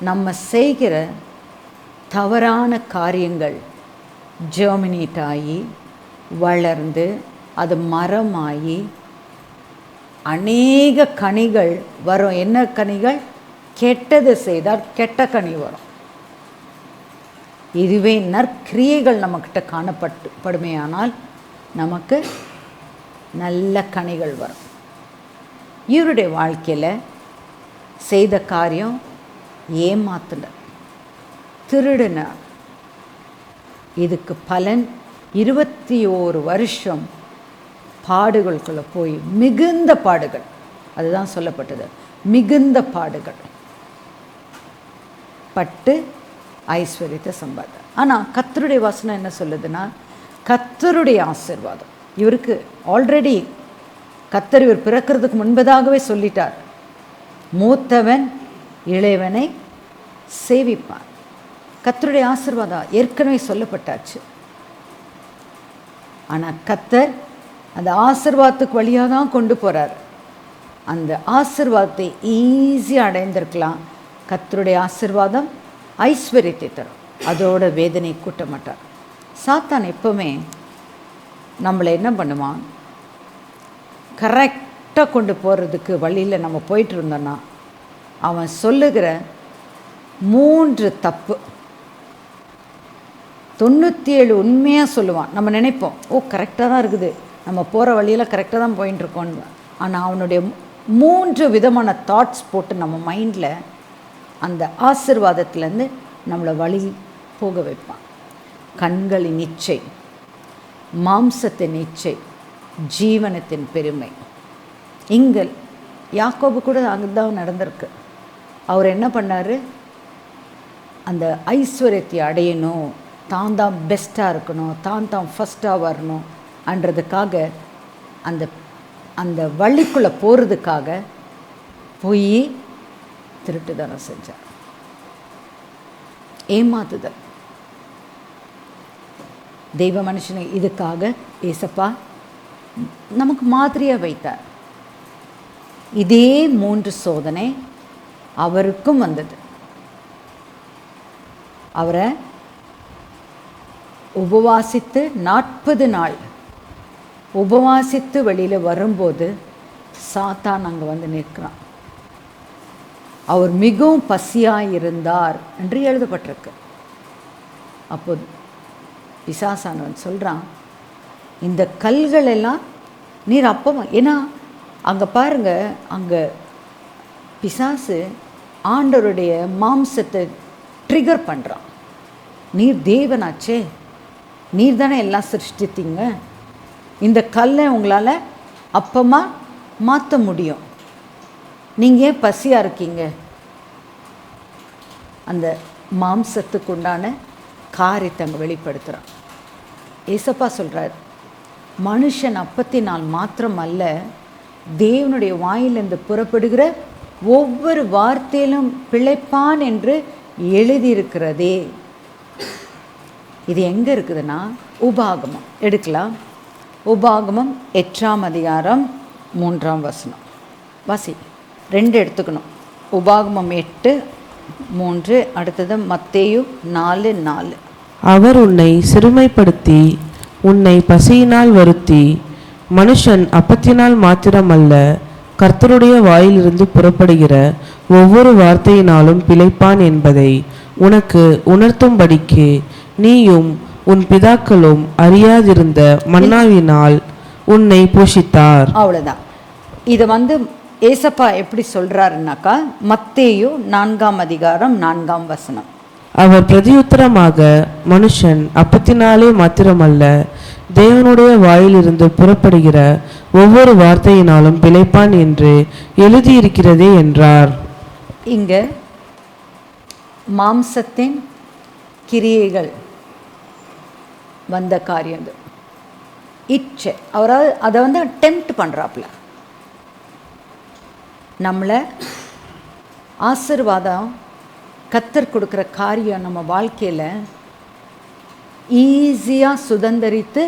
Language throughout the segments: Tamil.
நம்ம செய்கிற தவறான காரியங்கள் ஜெர்மினேட் ஆகி வளர்ந்து அது மரமாகி அநேக கனிகள் வரும். என்ன கனிகள்? கெட்டது செய்தால் கெட்ட கனி வரும். இதுவே நற்கிரியைகள் நம்மக்கிட்ட காணப்படுமையானால் நமக்கு நல்ல கனிகள் வரும். இவருடைய வாழ்க்கையில் செய்த காரியம் ஏமாத்தினார், திருடினார். இதுக்கு பலன் 21 வருஷம் பாடுகளுக்குள்ளே போய் மிகுந்த பாடுகள், அதுதான் சொல்லப்பட்டது, மிகுந்த பாடுகள் பட்டு ஐஸ்வர்யத்தை சம்பாதித்தார். ஆனால் கர்த்தருடைய வசனம் என்ன சொல்லுதுன்னா, கர்த்தருடைய ஆசீர்வாதம் இவருக்கு ஆல்ரெடி கர்த்தர் இவர் பிறக்கிறதுக்கு முன்பதாகவே சொல்லிட்டார், மூத்தவன் இளையவனை சேவிப்பான். கர்த்தருடைய ஆசீர்வாதம் ஏற்கனவே சொல்லப்பட்டாச்சு. ஆனால் கர்த்தர் அந்த ஆசீர்வாதத்துக்கு வழியாக தான் கொண்டு போகிறார். அந்த ஆசீர்வாதத்தை ஈஸியாக அடைந்திருக்கலாம். கர்த்தருடைய ஆசீர்வாதம் ஐஸ்வர்யத்தை தரும், அதோட வேதனை கூட்ட மாட்டார். சாத்தான் எப்பவுமே நம்மளை என்ன பண்ணுவான், கரெக்டாக கொண்டு போகிறதுக்கு வழியில் நம்ம போயிட்டு இருந்தோன்னா அவன் சொல்லுகிற 3 தப்பு 97 உண்மையாக சொல்லுவான். நம்ம நினைப்போம், ஓ கரெக்டாக தான் இருக்குது, நம்ம போகிற வழியில் கரெக்டாக தான் போயின்ட்டுருக்கோன்னு. ஆனால் அவனுடைய 3 விதமான தாட்ஸ் போட்டு நம்ம மைண்டில் அந்த ஆசீர்வாதத்துலேருந்து நம்மளை வழி போக வைப்பான். கண்களின் இச்சை, மாம்சத்தின் இச்சை, ஜீவனத்தின் பெருமை. இங்கே யாக்கோபு கூட அங்கே தான் நடந்திருக்கு. அவர் என்ன பண்ணார், அந்த ஐஸ்வர்யத்தை அடையணும், தான் தான் பெஸ்ட்டாக இருக்கணும், தான் ஃபஸ்ட்டாக வரணும் அன்றதுக்காக அந்த அந்த வழிக்குள்ளே போகிறதுக்காக போய் திருட்டுத்தனம் செஞ்சார், ஏமாத்துதல். தெய்வ மனுஷனை இதுக்காக ஏசப்பா நமக்கு மாதிரியாக வைத்தார். இதே 3 சோதனை அவருக்கும் வந்தது. அவரை உபவாசித்து 40 நாள் உபவாசித்து வெளியில் வரும்போது சாத்தான் அங்கே வந்து நிற்கிறான். அவர் மிகவும் பசியாக இருந்தார் என்று எழுதப்பட்டிருக்கு. அப்போது பிசாசானவன் சொல்கிறான், இந்த கல்கள் எல்லாம் நீர் அப்பமா, ஏன்னா அங்கே பாருங்க, அங்கே பிசாசு ஆண்டவருடைய மாம்சத்தை ட்ரிகர் பண்ணுறான். நீர் தேவனாச்சே, நீர் தானே எல்லாம் சிருஷ்டித்தீங்க, இந்த கல்லை உங்களால் அப்பமாக மாற்ற முடியும், நீங்கள் ஏன் பசியாக இருக்கீங்க? அந்த மாம்சத்துக்கு உண்டான காரியத்தை அங்கே வெளிப்படுத்துகிறான். ஏசப்பா சொல்கிறார், மனுஷன் அப்பத்தினால் மாத்திரம் அல்ல, தேவனுடைய வாயிலிருந்து புறப்படுகிற ஒவ்வொரு வார்த்தையிலும் பிழைப்பான் என்று எழுதியிருக்கிறதே. இது எங்கே இருக்குதுன்னா, உபாகமம் எடுக்கலாம். உபாகமம் 8ஆம் அதிகாரம் 3ஆம் வசனம் வாசி. 2 எடுத்துக்கணும். உபாகமம் 8:3, அடுத்தது மத்தேயு 4:4. அவர் உன்னை சிறுமைப்படுத்தி உன்னை பசியினால் வருத்தி, மனுஷன் அப்பத்தினால் மாத்திரமல்ல கர்த்தருடைய வாயிலிருந்து புறப்படுகிற ஒவ்வொரு வார்த்தையினாலும் பிழைப்பான் என்பதை உனக்கு உணர்த்தும்படிக்கு நீயும் உன் பிதாக்களும் அறியாதிருந்த மன்னாவினால் உன்னை போஷித்தார். அவ்வளோதான். இதை ஏசப்பா எப்படி சொல்கிறாருன்னாக்கா, மத்தேயு 4ஆம் அதிகாரம் 4ஆம் வசனம். அவர் பிரதியுத்தரமாக, மனுஷன் அப்பத்தினாலே மாத்திரமல்ல தேவனுடைய வாயிலிருந்து புறப்படுகிற ஒவ்வொரு வார்த்தையினாலும் பிழைப்பான் என்று எழுதியிருக்கிறதே என்றார். இங்கே மாம்சத்தின் கிரியைகள் வந்த காரியம் இது. இச்சை, அவரால் அதை டெம்ப்ட் பண்ணுறாப்புல. நம்மளை ஆசீர்வாதம் கர்த்தர் கொடுக்குற காரியம் நம்ம வாழ்க்கையில் ஈஸியாக சுதந்திரித்து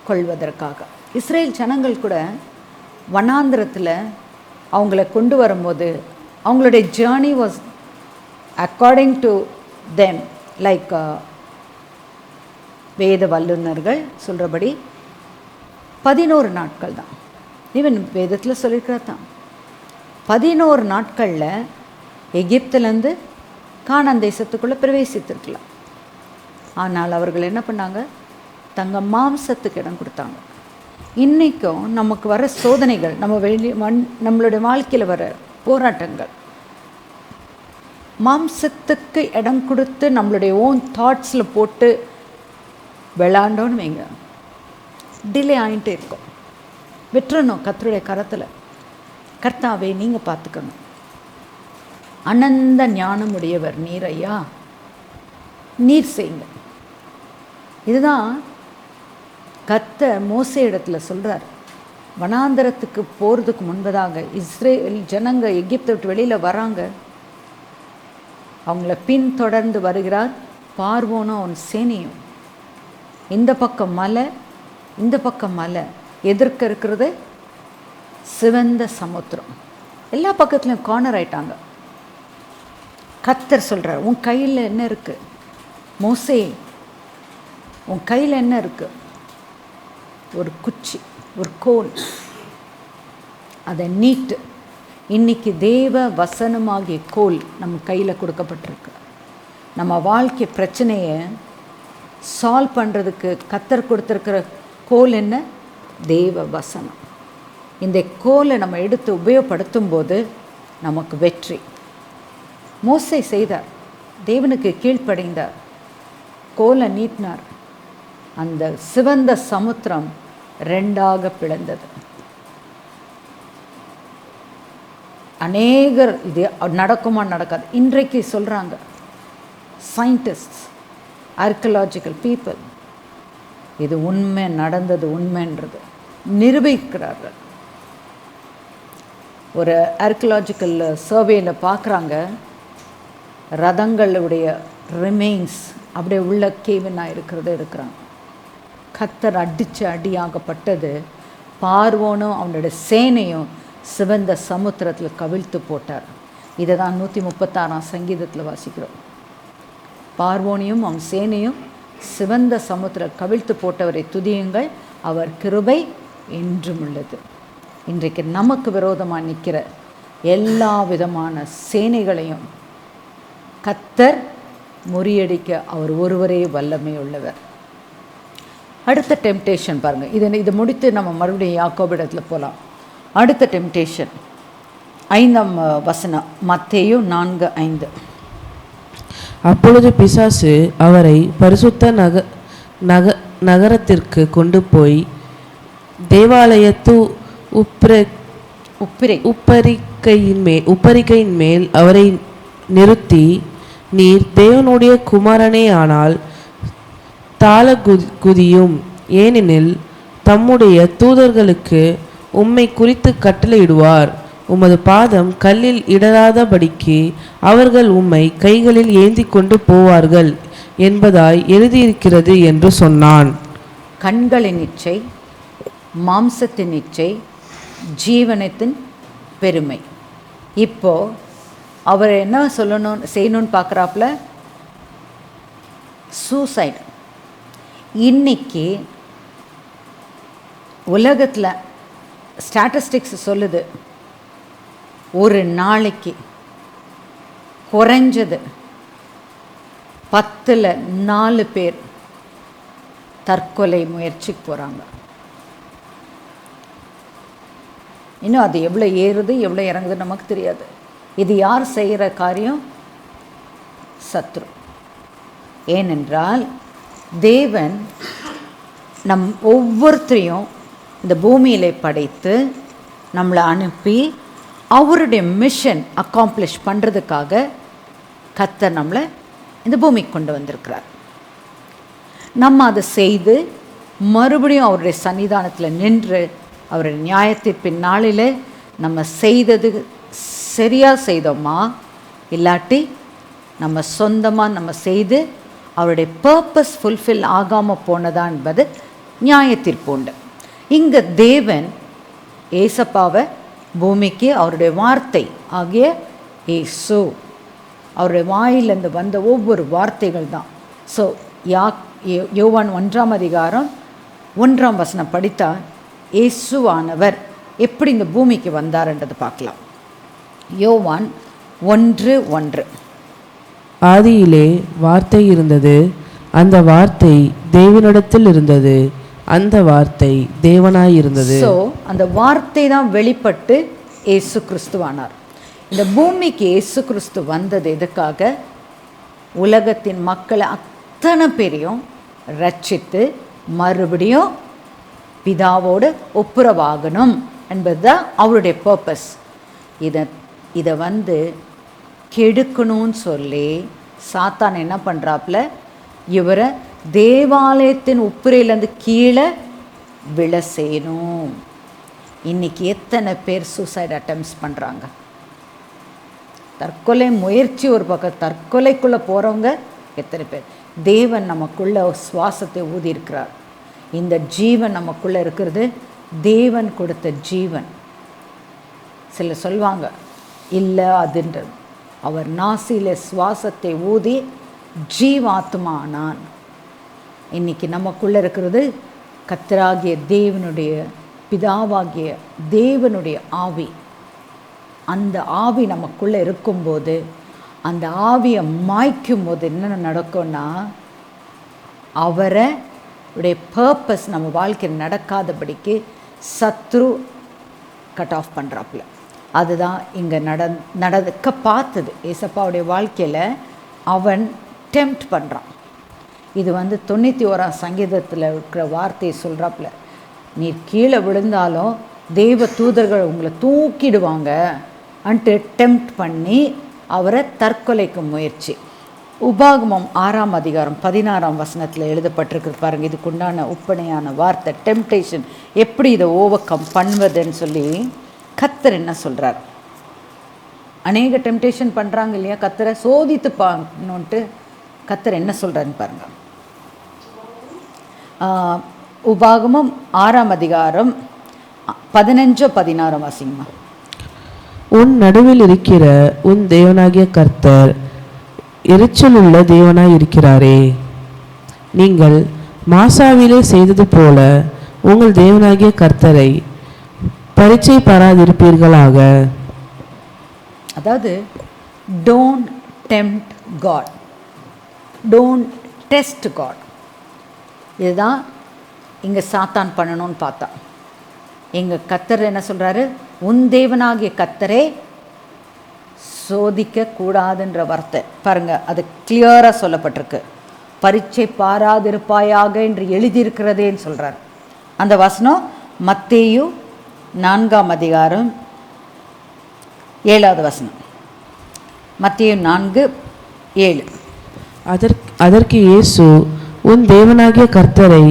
கொள்வதற்காக. இஸ்ரேல் ஜனங்கள் கூட வனாந்திரத்தில் அவங்கள கொண்டு வரும்போது அவங்களுடைய journey was according to them, like வேத வல்லுநர்கள் சொல்கிறபடி 11 நாட்கள் தான். ஈவன் வேதத்தில் சொல்லியிருக்கிறது தான். 11 நாட்களில் எகிப்திலேருந்து கானான் தேசத்துக்குள்ளே பிரவேசித்திருக்கலாம். ஆனால் அவர்கள் என்ன பண்ணாங்க? தங்கள் மாம்சத்துக்கு இடம் கொடுத்தாங்க. இன்றைக்கும் நமக்கு வர சோதனைகள், நம்மளுடைய வாழ்க்கையில் வர போராட்டங்கள், மாம்சத்துக்கு இடம் கொடுத்து நம்மளுடைய ஓன் தாட்ஸில் போட்டு விளாண்டோன்னு வைங்க, டிலே ஆகிட்டே இருக்கும். விட்டுறணும் கர்த்தருடைய கரத்தில். கர்த்தாவே நீங்கள் பார்த்துக்கணும், அனந்த ஞானம் உடையவர் நீர் ஐயா, நீர் செய்யுங்க. இதுதான் கர்த்தர் மோசே இடத்துல சொல்கிறார். வனாந்தரத்துக்கு போகிறதுக்கு முன்பதாக இஸ்ரேல் ஜனங்க எகிப்தை விட்டு வெளியில் வராங்க. அவங்கள பின்தொடர்ந்து வருகிறார் பார்வோனும் அவன் சேனையும். இந்த பக்கம் மலை, இந்த பக்கம் மலை, எதிர்க்க இருக்கிறது சிவந்த சமுத்திரம். எல்லா பக்கத்துலையும் கார்னர் ஆயிட்டாங்க. கர்த்தர் சொல்கிறார், உன் கையில் என்ன இருக்குது மோசே? உன் கையில் என்ன இருக்குது? ஒரு குச்சி, ஒரு கோல், அதை நீட்டு. இன்னைக்கு தேவ வசனமாகிய கோல் நம்ம கையில் கொடுக்கப்பட்டிருக்கு. நம்ம வாழ்க்கை பிரச்சனையை சால்வ் பண்ணுறதுக்கு கர்த்தர் கொடுத்துருக்கிற கோல் என்ன? தேவ வசனம். இந்த கோலை நம்ம எடுத்து உபயோகப்படுத்தும் போது நமக்கு வெற்றி. மோசே செய்தார், தேவனுக்கு கீழ்ப்படைந்தார், கோலை நீட்டினார். அந்த சிவந்த சமுத்திரம் 2ஆக பிளந்தது. அநேகர் இது நடக்குமா நடக்காது இன்றைக்கு சொல்கிறாங்க சயின்டிஸ்ட், ஆர்கியலாஜிக்கல் பீப்புள், இது உண்மை, நடந்தது உண்மைன்றது நிரூபிக்கிறார்கள். ஒரு ஆர்கியலாஜிக்கல் சர்வேயில் பார்க்குறாங்க, ரதங்களுடைய ரிமைன்ஸ் அப்படியே உள்ள கேவினாக இருக்கிறத எடுக்கிறாங்க. கர்த்தர் அடித்து அடியாகப்பட்டது. பார்வோனும் அவனுடைய சேனையும் சிவந்த சமுத்திரத்தில் கவிழ்த்து போட்டார். இதை தான் 136ஆம் சங்கீதத்தில் வாசிக்கிறோம். பார்வோனையும் அவன் சேனையும் சிவந்த சமுத்திரம் கவிழ்த்து போட்டவரை துதியுங்கள், அவர் கிருபை என்றும் உள்ளது. இன்றைக்கு நமக்கு விரோதமாக நிற்கிற எல்லா விதமான சேனைகளையும் கர்த்தர் முறியடிக்க அவர் ஒருவரே வல்லமை உள்ளவர். அடுத்த டெம்டேஷன் பாருங்கள். இதை முடித்து நம்ம மறுபடியும் யாக்கோபிடத்தில் போகலாம். அடுத்த டெம்டேஷன் 5ஆம் வசனம், மத்தேயு 4:5. அப்பொழுது பிசாசு அவரை பரிசுத்த நகரத்திற்கு கொண்டு போய் தேவாலயத்து உப்பரிக்கையின் மேல் அவரை நிறுத்தி, நீர் தேவனுடைய குமாரனே ஆனால் தாள குதியும், ஏனெனில் தம்முடைய தூதர்களுக்கு உம்மை குறித்து கட்டளையிடுவார், உமது பாதம் கல்லில் இடராதபடிக்கு அவர்கள் உம்மை கைகளில் ஏந்தி கொண்டு போவார்கள் என்பதாய் எழுதியிருக்கிறது என்று சொன்னான். கண்களின் இச்சை, மாம்சத்தின் இச்சை, ஜீவனத்தின் பெருமை. இப்போ அவர் என்ன செய்யணும்னு பார்க்குறாப்புல? சூசைட். இன்னைக்கு உலகத்தில் ஸ்டாட்டிஸ்டிக்ஸ் சொல்லுது, ஒரு நாளைக்கு குறைஞ்சது 10ல் 4 பேர் தற்கொலை முயற்சிக்கு போகிறாங்க. இன்னும் அது எவ்வளோ ஏறுது எவ்வளோ இறங்குது நமக்கு தெரியாது. இது யார் செய்கிற காரியம்? சத்ரு. ஏனென்றால் தேவன் நம் ஒவ்வொருத்தரையும் இந்த பூமியிலே படைத்து நம்மளை அனுப்பி அவருடைய மிஷன் அக்காம்ப்ளிஷ் பண்ணுறதுக்காக கர்த்தர் நம்மளை இந்த பூமிக்கு கொண்டு வந்திருக்கிறார். நம்ம அதை செய்து மறுபடியும் அவருடைய சன்னிதானத்தில் நின்று அவருடைய நியாயத்தீர்ப்பின் நாளில் நம்ம செய்தது சரியாக செய்தோமா, இல்லாட்டி நம்ம சொந்தமாக நம்ம செய்து அவருடைய பர்பஸ் ஃபுல்ஃபில் ஆகாமல் போனதா என்பது நியாயத்தீர்ப்பு உண்டு. இங்கே தேவன் ஏசப்பாவை பூமிக்கு அவருடைய வார்த்தை ஆகிய இயேசு அவருடைய வாயிலிருந்து வந்த ஒவ்வொரு வார்த்தைகள் தான். ஸோ யோவான் 1ஆம் அதிகாரம் 1ஆம் வசனம் படித்தா இயேசுவானவர் எப்படி இந்த பூமிக்கு வந்தார்ன்றது பார்க்கலாம். யோவான் 1:1. ஆதியிலே வார்த்தை இருந்தது, அந்த வார்த்தை தேவனிடத்தில் இருந்தது, அந்த வார்த்தை தேவனாயிருந்தது. ஸோ அந்த வார்த்தை தான் வெளிப்பட்டு இயேசு கிறிஸ்துவானார். இந்த பூமிக்கு இயேசு கிறிஸ்து வந்தது எதுக்காக? உலகத்தின் மக்களை அத்தனை பேரையும் ரட்சித்து மறுபடியும் பிதாவோடு ஒப்புரவாகணும் என்பது தான் அவருடைய பர்பஸ். இதை வந்து கெடுக்கணும்னு சொல்லி சாத்தான் என்ன பண்ணுறாப்புல, இவரை தேவாலயத்தின் உப்புரையிலேருந்து கீழே விழ செய்யணும். இன்றைக்கி எத்தனை பேர் சூசைட் அட்டெம்ப்ட்ஸ் பண்ணுறாங்க? தற்கொலை முயற்சி ஒரு பக்கம், தற்கொலைக்குள்ளே போகிறவங்க எத்தனை பேர்? தேவன் நமக்குள்ளே சுவாசத்தை ஊதியிருக்கிறார். இந்த ஜீவன் நமக்குள்ளே இருக்கிறது தேவன் கொடுத்த ஜீவன். சிலர் சொல்லுவாங்க இல்லை அதுன்றது. அவர் நாசியில் சுவாசத்தை ஊதி ஜீவாத்மானான். இன்றைக்கி நமக்குள்ளே இருக்கிறது கர்த்தராகிய தேவனுடைய பிதாவாகிய தேவனுடைய ஆவி. அந்த ஆவி நமக்குள்ளே இருக்கும்போது, அந்த ஆவியை மாய்க்கும் போது என்ன நடக்கும்னா, அவரை உடைய பர்பஸ் நம்ம வாழ்க்கையில் நடக்காதபடிக்கு சத்ரு கட் ஆஃப் பண்ணுறாப்புல. அதுதான் இங்கே நடக்க பார்த்தது. ஏசப்பாவுடைய வாழ்க்கையில் அவன் டெம்ப்ட் பண்ணுறான். இது வந்து 91ஆம் சங்கீதத்தில் இருக்கிற வார்த்தையை சொல்கிறாப்புல, நீ கீழே விழுந்தாலும் தெய்வ தூதர்கள் உங்களை தூக்கிடுவாங்க அன்ட்டு டெம்ப்ட் பண்ணி அவரை தற்கொலைக்கு முயற்சி. உபாகமம் 6ஆம் அதிகாரம் 16ஆம் வசனத்தில் எழுதப்பட்டிருக்கு பாருங்கள். இதுக்குண்டான ஒப்பனையான வார்த்தை டெம்ப்டேஷன், எப்படி இதை ஓவர் கம் பண்ணுவதுன்னு சொல்லி கர்த்தர் என்ன சொல்கிறார். அநேக டெம்ப்டேஷன் பண்ணுறாங்க இல்லையா, கர்த்தரை சோதித்து பார்க்கணுன்ட்டு கர்த்தர் என்ன சொல்கிறாருன்னு பாருங்கள். உபாகமம் 6ஆம் அதிகாரம் 15-16 வாசிங்கம்மா. உன் நடுவில் இருக்கிற உன் தேவனாகிய கர்த்தர் எரிச்சலுள்ள தேவனாய் இருக்கிறாரே. நீங்கள் மாசாவிலே செய்தது போல உங்கள் தேவனாகிய கர்த்தரை பரீட்சை பாராதிருப்பீர்களாக. அதாவது don't tempt God, don't test God. இதுதான் இங்கே சாத்தான் பண்ணணும்னு பார்த்தா. எங்கள் கர்த்தர் என்ன சொல்கிறாரு, உன் தேவனாகிய கர்த்தரை சோதிக்க கூடாதுன்ற வார்த்தை பாருங்கள், அது கிளியராக சொல்லப்பட்டிருக்கு. பரீட்சை பாராதிருப்பாயாக என்று எழுதியிருக்கிறதேன்னு சொல்கிறார். அந்த வசனம் மத்தேயு 4ஆம் அதிகாரம் 7வது வசனம். மத்தேயு 4:7. அதற்கு இயேசு, உன் தேவனாகிய கர்த்தரை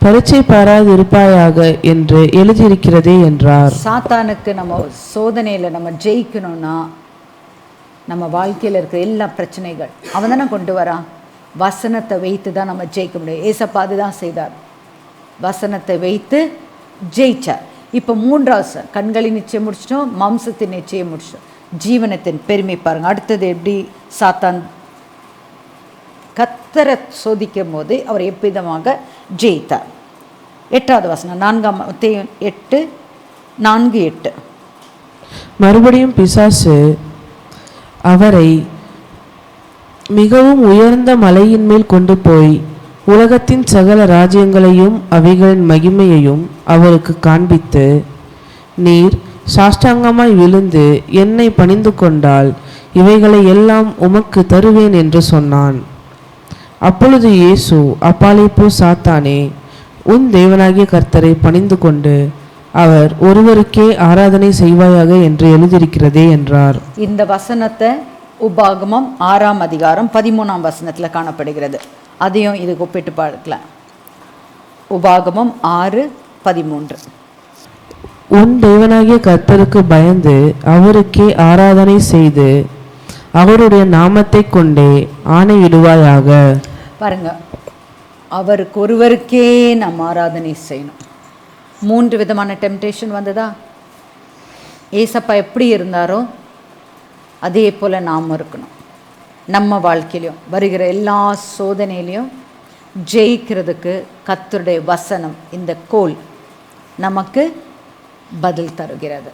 பரீட்சை பாராதிருப்பாயாக என்று எழுதியிருக்கிறதே என்றார். சாத்தானுக்கு நம்ம சோதனையில் நம்ம ஜெயிக்கணும்னா, நம்ம வாழ்க்கையில் இருக்கிற எல்லா பிரச்சனைகள் அவன் தானே கொண்டு வரான். வசனத்தை வைத்து தான் நம்ம ஜெயிக்க முடியும். ஏசப்பா அதுதான் செய்தார், வசனத்தை வைத்து ஜெயிச்சார். இப்போ 3வது கண்களின் நிச்சயம் முடிச்சிட்டோம், மாம்சத்தின் நிச்சயம் முடிச்சிட்டோம், ஜீவனத்தின் பெருமை பாருங்கள். அடுத்தது எப்படி சாத்தான் கர்த்தரை சோதிக்கும் போது அவர் எவ்விதமாக ஜெயித்தார். 8வது வசனம் 4:8. மறுபடியும் பிசாசு அவரை மிகவும் உயர்ந்த மலையின் மேல் கொண்டு போய் உலகத்தின் சகல ராஜ்யங்களையும் அவைகளின் மகிமையையும் அவருக்கு காண்பித்து, நீர் சாஷ்டாங்கமாய் விழுந்து என்னை பணிந்து கொண்டால் இவைகளை எல்லாம் உமக்கு தருவேன் என்று சொன்னான். அப்பொழுது இயேசு, அப்பாலே போ சாத்தானே, உன் தேவனாகிய கர்த்தரை பணிந்து கொண்டு அவர் ஒருவருக்கே ஆராதனை செய்வாயாக என்று எழுதியிருக்கிறதே என்றார். இந்த வசனத்தை உபாகமம் 6ஆம் அதிகாரம் 13ஆம் வசனத்தில் காணப்படுகிறது. அதையும் இதுக்கு ஒப்பிட்டு பார்க்கலாம். உபாகமம் 6:13. உன் தேவனாகிய கர்த்தருக்கு பயந்து அவருக்கே ஆராதனை செய்து அவருடைய நாமத்தை கொண்டே ஆணையிடுவாயாக. பாருங்க, அவருக்கு ஒருவருக்கே நாம் ஆராதனை செய்யணும். 3 விதமான டெம்டேஷன் வந்ததா? ஏசப்பா எப்படி இருந்தாரோ அதே போல் நாம் இருக்கணும். நம்ம வாழ்க்கையிலையும் வருகிற எல்லா சோதனையிலையும் ஜெயிக்கிறதுக்கு கர்த்தருடைய வசனம், இந்த கோல் நமக்கு பதில் தருகிறது.